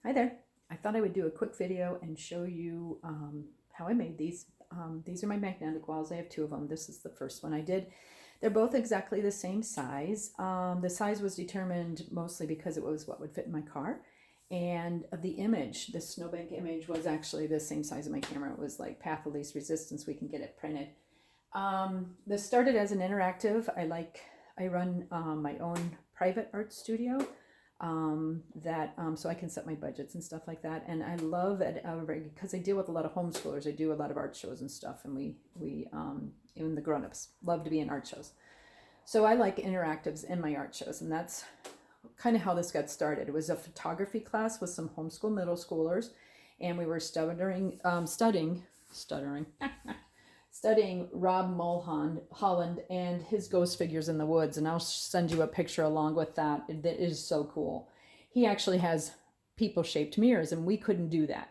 Hi there. I thought I would do a quick video and show you how I made these. These are my magnetic walls. I have two of them. This is the first one I did. They're both exactly the same size. The size was determined mostly because it was what would fit in my car. And the image, the snowbank image, was actually the same size of my camera. It was like path of least resistance. We can get it printed. This started as an interactive. I run my own private art studio so I can set my budgets and stuff like that. And I love it because I deal with a lot of homeschoolers. I do a lot of art shows and stuff, and we even the grown-ups love to be in art shows. So I like interactives in my art shows, and that's kind of how this got started. It was a photography class with some homeschool middle schoolers, and we were studying Rob Mulholland and his ghost figures in the woods. And I'll send you a picture along with that. That is so cool. He actually has people-shaped mirrors, and we couldn't do that.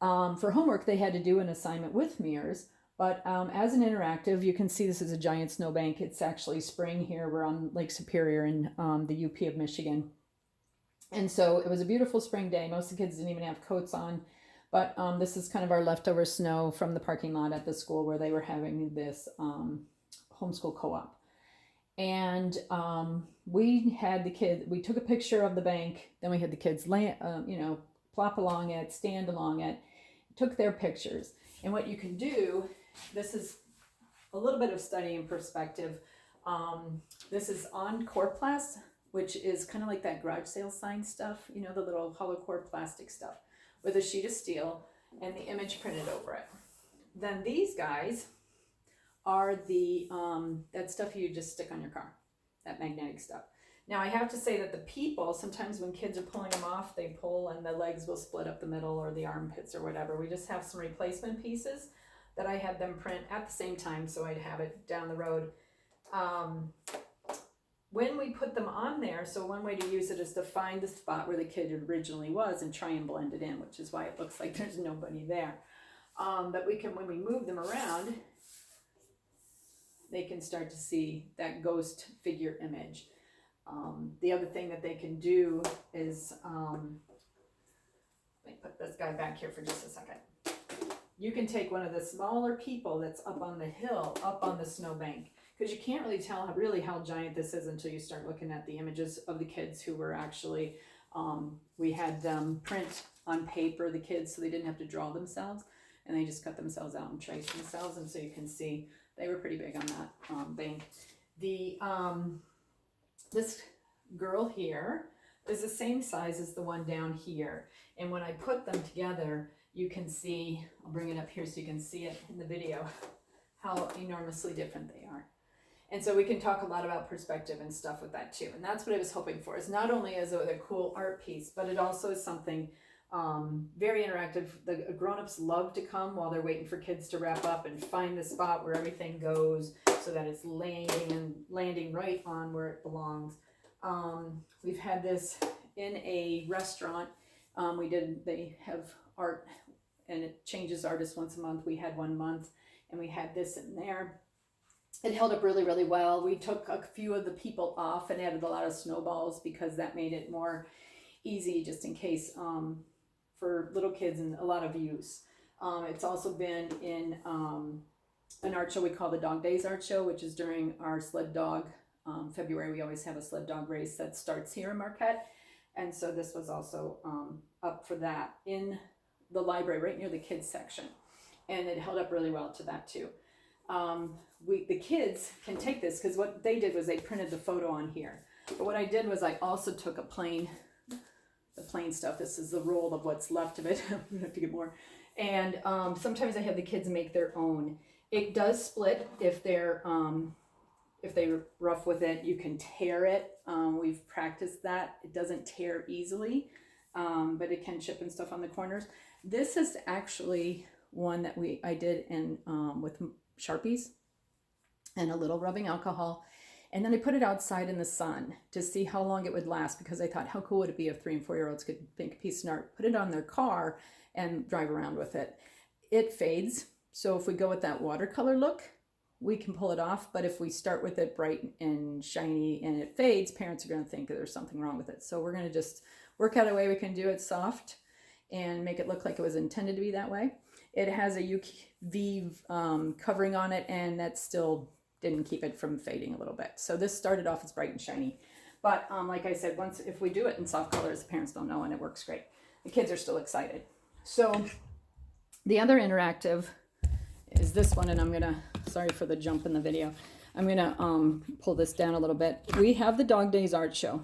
For homework, they had to do an assignment with mirrors. But as an interactive, you can see this is a giant snowbank. It's actually spring here. We're on Lake Superior in the UP of Michigan. And so it was a beautiful spring day. Most of the kids didn't even have coats on. But this is kind of our leftover snow from the parking lot at the school where they were having this homeschool co-op. And we took a picture of the bank, then we had the kids plop along it, stand along it, took their pictures. And what you can do, this is a little bit of study in perspective. This is on Corplast, which is kind of like that garage sale sign stuff, the little hollow core plastic stuff, with a sheet of steel and the image printed over it. Then these guys are that stuff you just stick on your car, that magnetic stuff. Now I have to say that the people, sometimes when kids are pulling them off, they pull and the legs will split up the middle or the armpits or whatever. We just have some replacement pieces that I had them print at the same time, so I'd have it down the road. When we put them on there, so one way to use it is to find the spot where the kid originally was and try and blend it in, which is why it looks like there's nobody there. But when we move them around, they can start to see that ghost figure image. The other thing that they can do is, let me put this guy back here for just a second. You can take one of the smaller people that's up on the hill, up on the snowbank, because you can't really tell how giant this is until you start looking at the images of the kids who were actually, we had them print on paper, the kids, so they didn't have to draw themselves, and they just cut themselves out and traced themselves, and so you can see they were pretty big on that bank. This girl here is the same size as the one down here, and when I put them together, you can see, I'll bring it up here so you can see it in the video, how enormously different they are. And so we can talk a lot about perspective and stuff with that too. And that's what I was hoping for, is not only as a cool art piece, but it also is something very interactive. The grown-ups love to come while they're waiting for kids to wrap up and find the spot where everything goes so that it's landing right on where it belongs. We've had this in a restaurant. They have art, and it changes artists once a month. We had 1 month, and we had this in there. It held up really, really well. We took a few of the people off and added a lot of snowballs because that made it more easy, just in case, for little kids, and a lot of use. It's also been in an art show we call the Dog Days Art Show, which is during our sled dog. February, we always have a sled dog race that starts here in Marquette. And so this was also up for that in the library, right near the kids section. And it held up really well to that too. The kids can take this, because what they did was they printed the photo on here. But what I did was I also took the plain stuff. This is the roll of what's left of it. We have to get more. And sometimes I have the kids make their own. It does split if they're rough with it. You can tear it. We've practiced that. It doesn't tear easily, but it can chip and stuff on the corners. This is actually one that I did in with Sharpies and a little rubbing alcohol. And then I put it outside in the sun to see how long it would last, because I thought, how cool would it be if 3 and 4 year olds could make a piece of art, put it on their car and drive around with it. It fades. So if we go with that watercolor look, we can pull it off. But if we start with it bright and shiny and it fades, parents are going to think that there's something wrong with it. So we're going to just work out a way we can do it soft and make it look like it was intended to be that way. It has a UV covering on it, and that still didn't keep it from fading a little bit. So this started off as bright and shiny. But like I said, if we do it in soft colors, the parents don't know, and it works great. The kids are still excited. So the other interactive is this one, and I'm gonna, sorry for the jump in the video. I'm gonna pull this down a little bit. We have the Dog Days art show,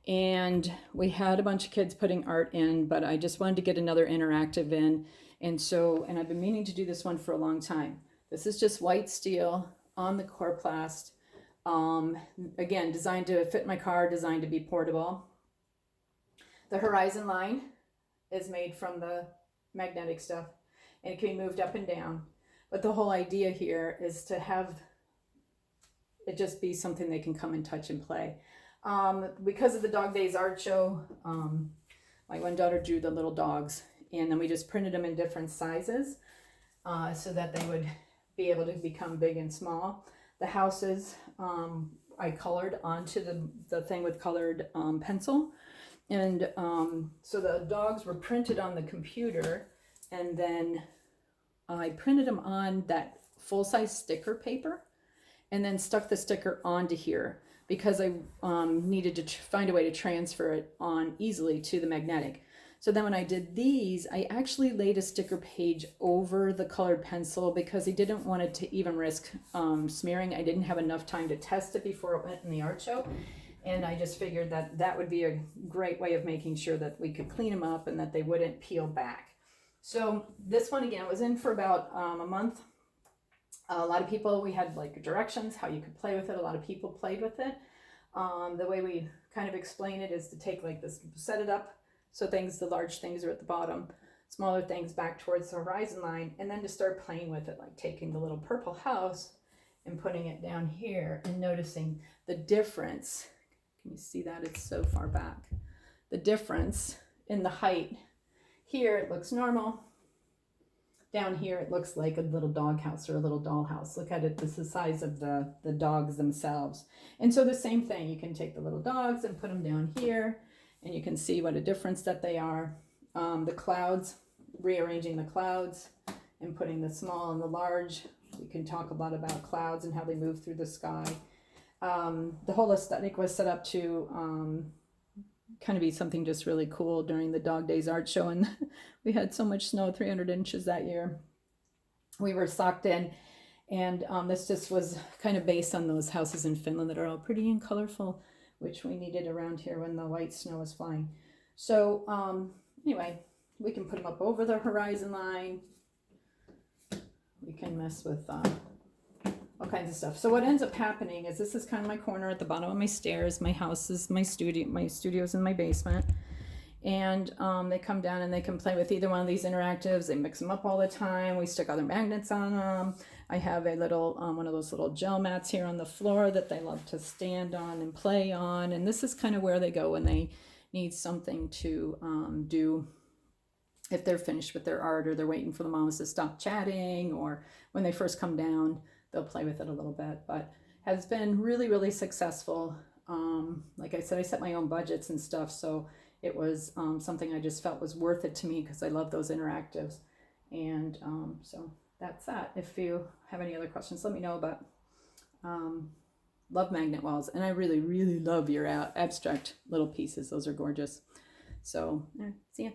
and we had a bunch of kids putting art in, but I just wanted to get another interactive in. And I've been meaning to do this one for a long time. This is just white steel on the Coroplast. Again, designed to fit my car, designed to be portable. The horizon line is made from the magnetic stuff, and it can be moved up and down. But the whole idea here is to have it just be something they can come and touch and play. Because of the Dog Days art show, my one daughter drew the little dogs, and then we just printed them in different sizes so that they would be able to become big and small. The houses I colored onto the thing with colored pencil. And so the dogs were printed on the computer, and then I printed them on that full-size sticker paper and then stuck the sticker onto here because I needed to find a way to transfer it on easily to the magnetic. So then when I did these, I actually laid a sticker page over the colored pencil because I didn't want it to even risk smearing. I didn't have enough time to test it before it went in the art show. And I just figured that that would be a great way of making sure that we could clean them up and that they wouldn't peel back. So this one, again, was in for about a month. A lot of people, we had like directions, how you could play with it. A lot of people played with it. The way we kind of explain it is to take like this, set it up so the large things are at the bottom, smaller things back towards the horizon line, and then to start playing with it, like taking the little purple house and putting it down here and noticing the difference. Can you see that? It's so far back. The difference in the height. Here it looks normal. Down here it looks like a little dog house or a little doll house. Look at it, this is the size of the dogs themselves. And so the same thing, you can take the little dogs and put them down here, and you can see what a difference that they are. The clouds, rearranging the clouds and putting the small and the large. We can talk a lot about clouds and how they move through the sky. The whole aesthetic was set up to kind of be something just really cool during the Dog Days art show, and we had so much snow, 300 inches that year. We were socked in, and this just was kind of based on those houses in Finland that are all pretty and colorful, which we needed around here when the white snow was flying. So anyway, we can put them up over the horizon line. We can mess with all kinds of stuff. So what ends up happening is this is kind of my corner at the bottom of my stairs. My house is my studio's in my basement. And they come down and they can play with either one of these interactives. They mix them up all the time. We stick other magnets on them. I have a little, one of those little gel mats here on the floor that they love to stand on and play on. And this is kind of where they go when they need something to do if they're finished with their art, or they're waiting for the moms to stop chatting, or when they first come down, they'll play with it a little bit. But has been really, really successful. Like I said, I set my own budgets and stuff, so it was something I just felt was worth it to me because I love those interactives. And so that's that. If you have any other questions, let me know. But love magnet walls, and I really, really love your abstract little pieces. Those are gorgeous. So see ya.